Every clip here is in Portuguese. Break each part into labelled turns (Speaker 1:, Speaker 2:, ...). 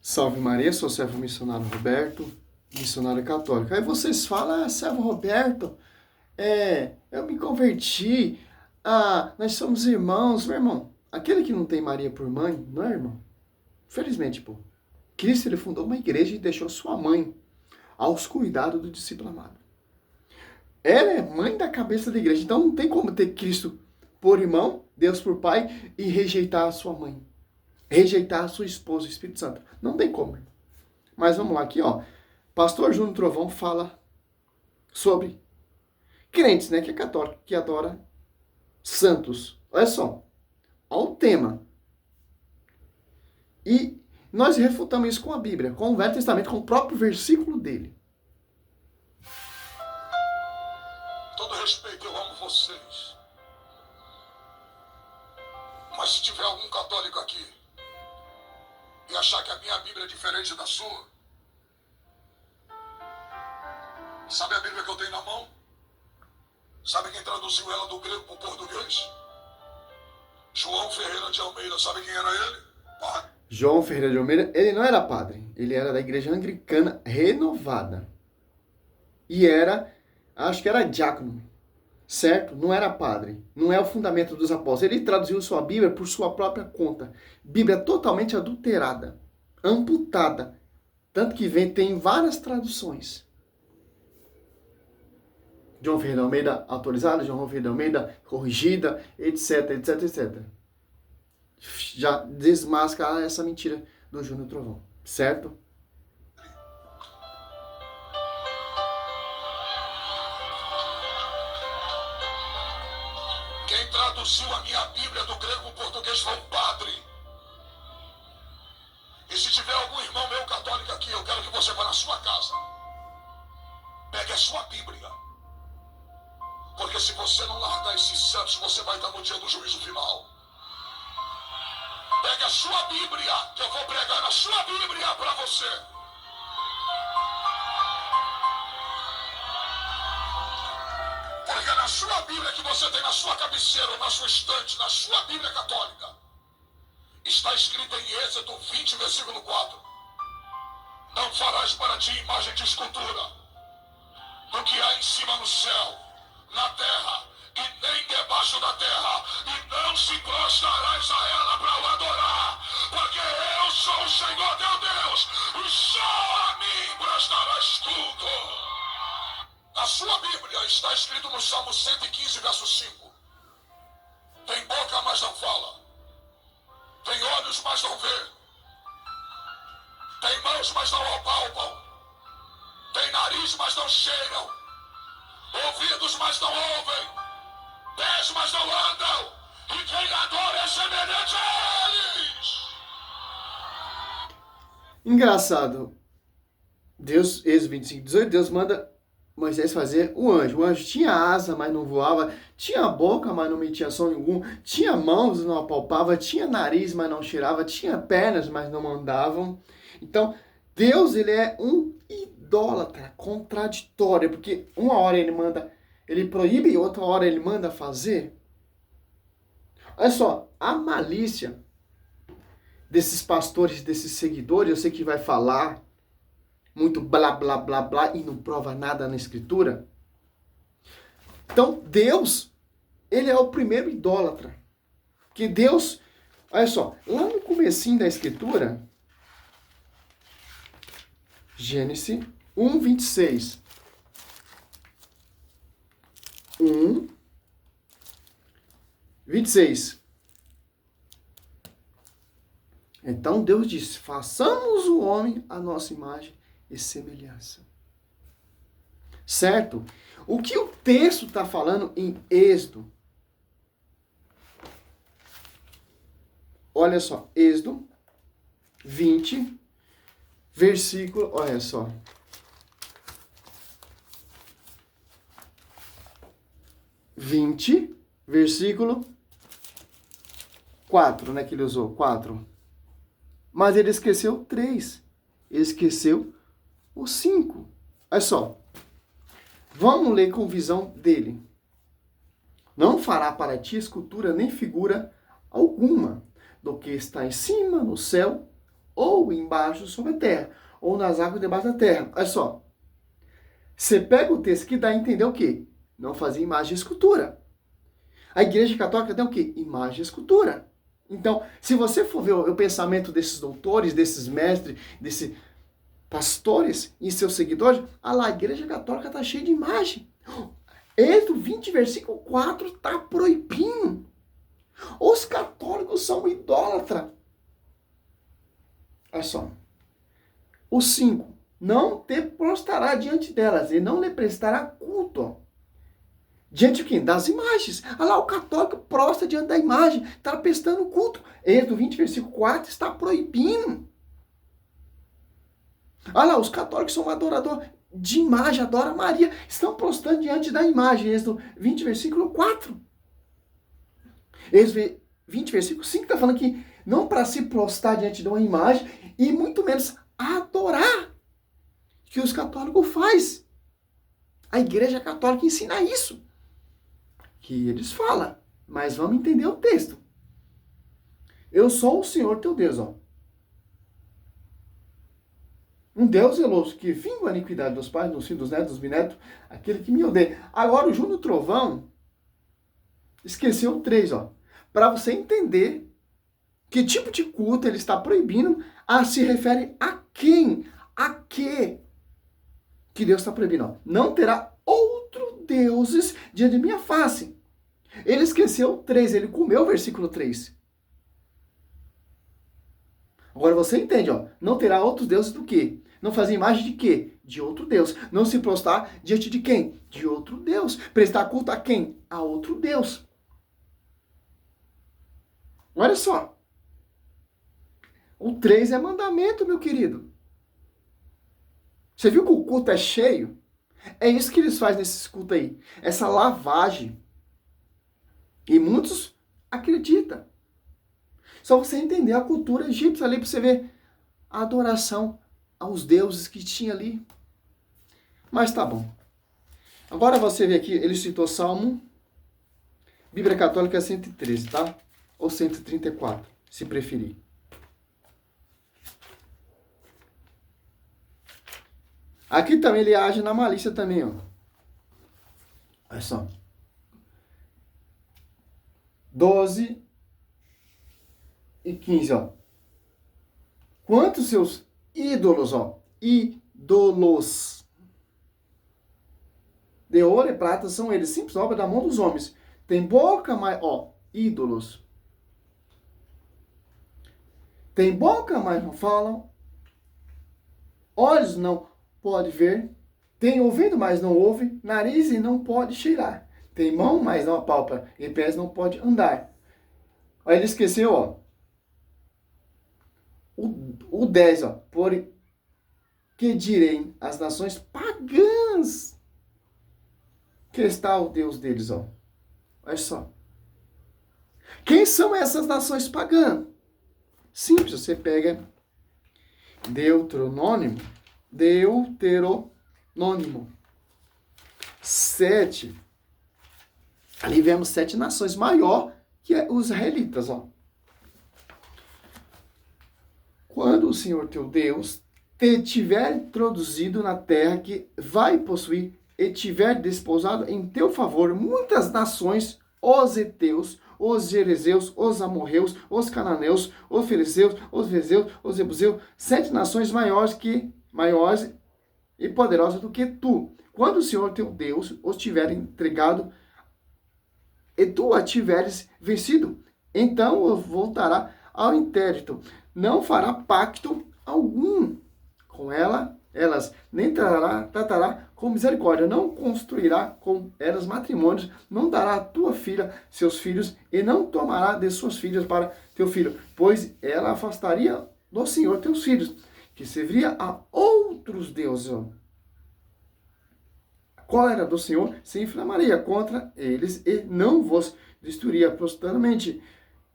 Speaker 1: Salve Maria, sou o servo missionário Roberto, missionário católico. Aí vocês falam, servo Roberto, eu me converti, nós somos irmãos. Meu irmão, aquele que não tem Maria por mãe, não é irmão? Felizmente, pô. Cristo, ele fundou uma igreja e deixou sua mãe aos cuidados do discípulo amado. Ela é mãe da cabeça da igreja, então não tem como ter Cristo por irmão, Deus por pai e rejeitar a sua mãe. Rejeitar a sua esposa, o Espírito Santo. Não tem como. Mas vamos lá aqui, ó. Pastor Júnior Trovão fala sobre crentes, né, que é católico, que adora santos. Olha só. Olha o tema. E nós refutamos isso com a Bíblia, com o Velho Testamento, com o próprio versículo dele.
Speaker 2: Todo respeito, eu amo vocês. Mas se tiver algum católico aqui e achar que a minha Bíblia é diferente da sua, sabe a Bíblia que eu tenho na mão? Sabe quem traduziu ela do grego para o português? João Ferreira de Almeida. Sabe quem era ele? Padre.
Speaker 1: João Ferreira de Almeida, ele não era padre. Ele era da Igreja Anglicana Renovada. E era, acho que era diácono. Certo? Não era padre. Não é o fundamento dos apóstolos. Ele traduziu sua Bíblia por sua própria conta. Bíblia totalmente adulterada. Amputada. Tanto que tem várias traduções. João Ferreira de Almeida atualizada, João Ferreira de Almeida corrigida, etc, etc, etc. Já desmascara essa mentira do Júnior Trovão. Certo?
Speaker 2: Quem traduziu a minha Bíblia do grego para o português foi um padre. E se tiver algum irmão meu católico aqui, eu quero que você vá na sua casa. Pegue a sua Bíblia. Porque se você não largar esses santos, você vai estar no dia do juízo final. Pegue a sua Bíblia, que eu vou pregar na sua Bíblia para você. Porque na sua Bíblia que você tem na sua cabeceira, na sua estante, na sua Bíblia católica, está escrito em Êxodo 20, versículo 4. Não farás para ti imagem de escultura do que há em cima no céu, na terra e nem debaixo da terra, e não se prostrarás a ela para o adorar, porque eu sou o Senhor teu Deus, e só a mim prestarás culto. Na sua Bíblia está escrito no Salmo 115, verso 5. Tem boca, mas não fala. Tem olhos, mas não vê. Tem mãos, mas não apalpam. Tem nariz, mas não cheiram. Ouvidos, mas não ouvem. Pés, mas não andam. E quem adora é semelhante a eles.
Speaker 1: Engraçado. Deus, Êxodo 25, 18, Deus manda Moisés fazer o anjo. O anjo tinha asa, mas não voava. Tinha boca, mas não emitia som nenhum. Tinha mãos, não apalpava. Tinha nariz, mas não cheirava. Tinha pernas, mas não andavam. Então, Deus, ele é um idólatra, contraditório, porque uma hora ele proíbe e outra hora ele manda fazer. Olha só, a malícia desses pastores, desses seguidores, eu sei que vai falar muito blá, blá, blá, blá, e não prova nada na Escritura. Então, Deus, ele é o primeiro idólatra. Que Deus, olha só, lá no comecinho da Escritura, Gênesis 1, 26. 1, 26. Então Deus disse, façamos o homem à nossa imagem e semelhança. Certo? O que o texto está falando em Êxodo? Olha só, Êxodo 20, versículo, olha só. Versículo 4, né, que ele usou, 4. Mas ele esqueceu 3. Ele esqueceu o 5. Olha só. Vamos ler com visão dele. Não fará para ti escultura nem figura alguma do que está em cima no céu, ou embaixo sobre a terra, ou nas águas debaixo da terra. Olha só. Você pega o texto que dá a entender o quê? Não fazer imagem e escultura. A igreja católica tem o quê? Imagem e escultura. Então, se você for ver o pensamento desses doutores, desses mestres, desses pastores e seus seguidores, olha lá, a igreja católica está cheia de imagem. Êxodo 20, versículo 4, está proibindo. Os católicos são idólatras. Olha só. O 5. Não te prostrará diante delas e não lhe prestará culto. Diante de quem? Das imagens. Olha lá, o católico prostra diante da imagem. Está prestando culto. Êxodo 20, versículo 4 está proibindo. Olha lá, os católicos são adoradores de imagem, adoram Maria. Estão prostrando diante da imagem. Êxodo 20, versículo 4. Êxodo 20, versículo 5 está falando que não para se prostrar diante de uma imagem e muito menos adorar, que os católicos fazem. A igreja católica ensina isso. Que eles falam, mas vamos entender o texto. Eu sou o Senhor teu Deus, ó. Um Deus zeloso que vinga a iniquidade dos pais, dos filhos, dos netos, dos bisnetos, aquele que me odeia. Agora o Júnior Trovão esqueceu o 3, ó. Para você entender que tipo de culto ele está proibindo, se refere a quem? A quê? Que Deus está proibindo, ó. Não terá outro deuses diante de minha face. Ele esqueceu o 3, ele comeu o versículo 3. Agora você entende, ó. Não terá outros deuses do que? Não fazer imagem de quê? De outro Deus. Não se prostrar diante de quem? De outro Deus. Prestar culto a quem? A outro Deus. Olha só. O 3 é mandamento, meu querido. Você viu que o culto é cheio? É isso que eles fazem nesses cultos aí. Essa lavagem. E muitos acreditam. Só você entender a cultura egípcia ali para você ver a adoração aos deuses que tinha ali. Mas tá bom. Agora você vê aqui, ele citou Salmo, Bíblia Católica 113, tá? Ou 134, se preferir. Aqui também ele age na malícia também, ó. Olha só. 12 e 15, ó. Quantos seus ídolos, ó. Ídolos. De ouro e prata são eles, simples obra da mão dos homens. Tem boca, mas, ó, ídolos. Tem boca, mas não falam. Olhos não pode ver. Tem ouvido, mas não ouve. Nariz e não pode cheirar. Tem mão, mas não apalpa. E pés não pode andar. Aí ele esqueceu, ó. O 10, ó. Por que direi as nações pagãs que está o Deus deles, ó. Olha só. Quem são essas nações pagãs? Simples, você pega Deuteronômio 7. Ali vemos 7 nações maior que os israelitas, ó. Quando o Senhor teu Deus te tiver introduzido na terra que vai possuir e tiver desposado em teu favor muitas nações, os heteus, os jerezeus, os amorreus, os cananeus, os filisteus, os vezeus, os jebuseus, 7 nações maiores e poderosas do que tu. Quando o Senhor teu Deus os tiver entregado e tu a tiveres vencido, então voltará ao intérito. Não fará pacto algum com elas, nem tratará com misericórdia, não construirá com elas matrimônios, não dará a tua filha seus filhos, e não tomará de suas filhas para teu filho, pois ela afastaria do Senhor teus filhos, que serviria a outros deuses. A cólera do Senhor se inflamaria contra eles, e não vos destruiria prostramente.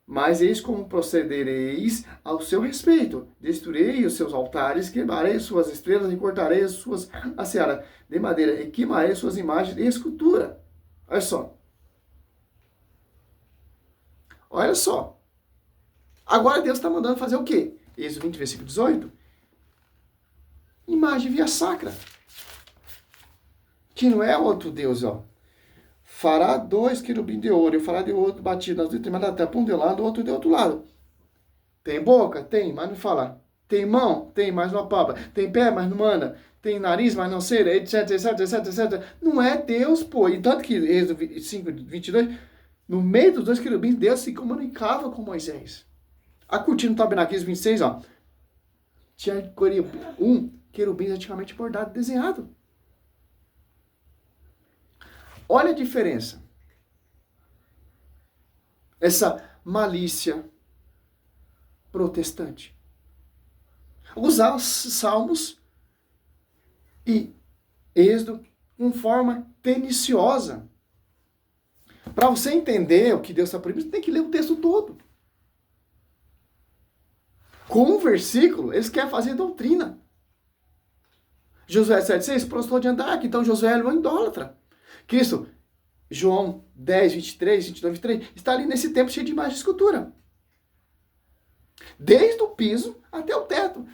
Speaker 1: Mas eis como procedereis ao seu respeito. Destruirei os seus altares, quebrarei suas estrelas e cortarei as suas seara de madeira e queimarei suas imagens de escultura. Olha só. Olha só. Agora Deus está mandando fazer o quê? Êxodo 20, versículo 18. Imagem via sacra. Que não é outro Deus, ó. Fará 2 querubins de ouro, e fará de outro batido nas determinadas da terra, um de um lado, outro de outro lado. Tem boca? Tem, mas não fala. Tem mão? Tem, mas não apalpa. Tem pé, mas não anda. Tem nariz, mas não cera, etc, etc, etc, etc. Não é Deus, pô. E tanto que Êxodo 5, 22, no meio dos 2 querubins, Deus se comunicava com Moisés. A cortina do tabernáculo 26, ó. Tinha querubins antigamente bordado, desenhado. Olha a diferença. Essa malícia protestante. Usar os salmos e Êxodo com forma tendenciosa. Para você entender o que Deus está proibindo, você tem que ler o texto todo. Com um versículo, eles querem fazer doutrina. Josué 7,6 prostrou diante da arca, então Josué era um idólatra. Cristo, João 10, 23, 22, 23, está ali nesse templo cheio de imagem e escultura. Desde o piso até o teto.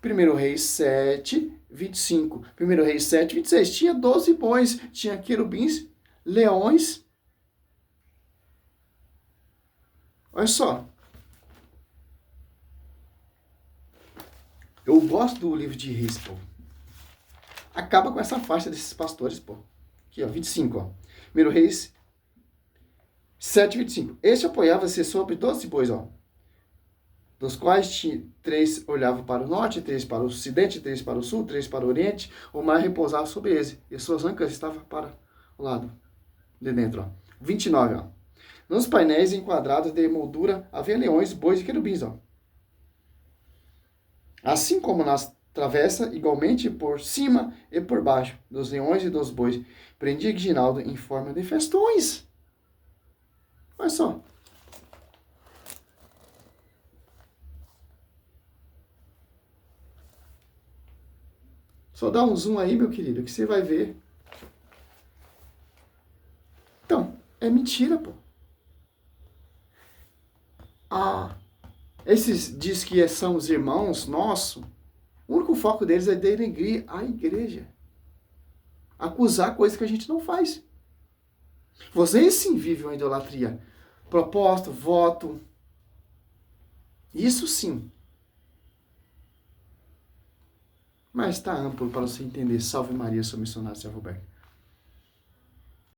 Speaker 1: 1 Reis 7, 25. 1 Reis 7, 26. Tinha 12 bois, tinha querubins, leões. Olha só. Eu gosto do livro de Reis, pô. Acaba com essa faixa desses pastores, pô. Aqui, ó, 25, ó. 1 Reis 7, 25. Este apoiava-se sobre 12 bois, ó. Dos quais 3 olhavam para o norte, 3 para o ocidente, 3 para o sul, 3 para o oriente. O mar repousava sobre eles, e suas ancas estavam para o lado de dentro, ó. 29, ó. Nos painéis enquadrados de moldura havia leões, bois e querubins, ó. Assim como nas travessas, igualmente por cima e por baixo, dos leões e dos bois, prendia guirnalda em forma de festões. Olha só. Só dá um zoom aí, meu querido, que você vai ver. Então, é mentira, pô. Esses diz que são os irmãos nossos, o único foco deles é denegrir a igreja. Acusar coisas que a gente não faz. Vocês sim vivem uma idolatria. Proposta, voto. Isso sim. Mas está amplo para você entender. Salve Maria, sou missionário, Zé Roberto.